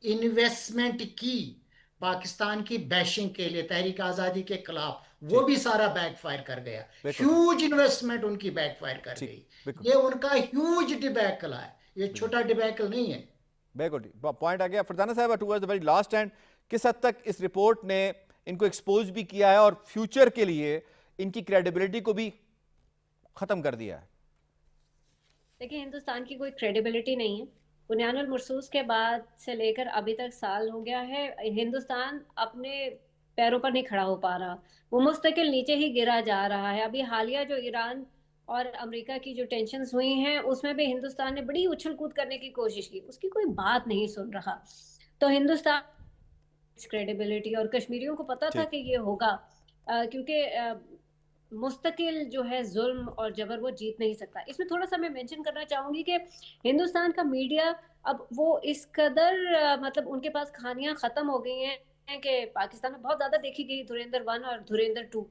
انویسٹمنٹ کی پاکستان کی بیشنگ کے لیے, تحریک آزادی کے خلاف, وہ بھی سارا بیک فائر کر گیا. ہیوج انویسٹمنٹ ان کی بیک فائر کر گئی. یہ ان کا ہیوج ڈیبیکل ہے, یہ چھوٹا ڈیبیکل نہیں ہے. بالکل پوائنٹ آ گیا. فرزانہ صاحب, toward the very last and, کس حد تک اس رپورٹ نے ان کو ایکسپوز بھی کیا ہے اور فیوچر کے لیے ان کی کریڈیبلٹی کو بھی ختم کر دیا ہے؟ دیکھیں, ہندوستان کی کوئی کریڈیبلٹی نہیں ہے. بنیان المرصوص کے بعد سے لے کر ابھی تک سال ہو گیا ہے, ہندوستان اپنے پیروں پر نہیں کھڑا ہو پا رہا, وہ مستقل نیچے ہی گرا جا رہا ہے. ابھی حالیہ جو ایران اور امریکہ کی جو ٹینشنز ہوئی ہیں, اس میں بھی ہندوستان نے بڑی اچھل کود کرنے کی کوشش کی, اس کی کوئی بات نہیں سن رہا. تو ہندوستان کریڈیبلٹی, اور کشمیریوں کو پتا تھا کہ یہ ہوگا, کیونکہ مستقل جو ہے ظلم اور جبر وہ جیت نہیں سکتا. اس میں تھوڑا سا میں مینشن کرنا چاہوں گی کہ ہندوستان کا میڈیا اب وہ اس قدر مطلب ان کے پاس کہانیاں ختم ہو گئی ہیں کہ پاکستان میں بہت زیادہ دیکھی گئی دھریندر 1 اور دھریندر 2.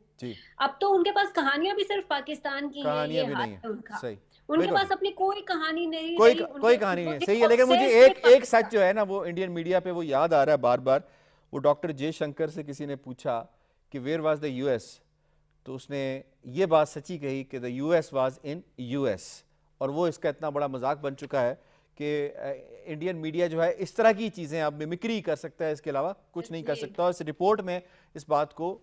اب تو ان کے پاس کہانیاں بھی صرف پاکستان کی ہیں, یہ حال ہے ان کا. ان کے پاس اپنی کوئی کہانی نہیں, کوئی کہانی نہیں ہے. صحیح ہے, لیکن مجھے ایک سچ جو ہے نا وہ انڈین میڈیا پہ وہ یاد آ رہا ہے بار بار. وہ ڈاکٹر جے شنکر سے کسی نے پوچھا کہ where was the U S, تو اس نے یہ بات سچی کہی کہ the U S was in U S. اور وہ اس کا اتنا بڑا مذاق بن چکا ہے کہ انڈین میڈیا جو ہے اس طرح کی چیزیں اب ممکری کر سکتا ہے, اس کے علاوہ کچھ نہیں کر سکتا. اور اس رپورٹ میں اس بات کو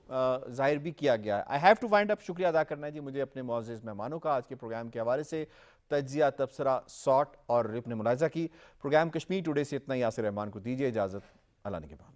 ظاہر بھی کیا گیا ہے. آئی ہیو ٹو وائنڈ اپ. شکریہ ادا کرنا ہے جی مجھے اپنے معزز مہمانوں کا آج کے پروگرام کے حوالے سے, تجزیہ, تبصرہ, ساٹ اور اپنے ملاحظہ کی. پروگرام کشمیر ٹوڈے سے اتنا ہی. یاسر رحمان کو دیجیے اجازت. اللہ نگہبان.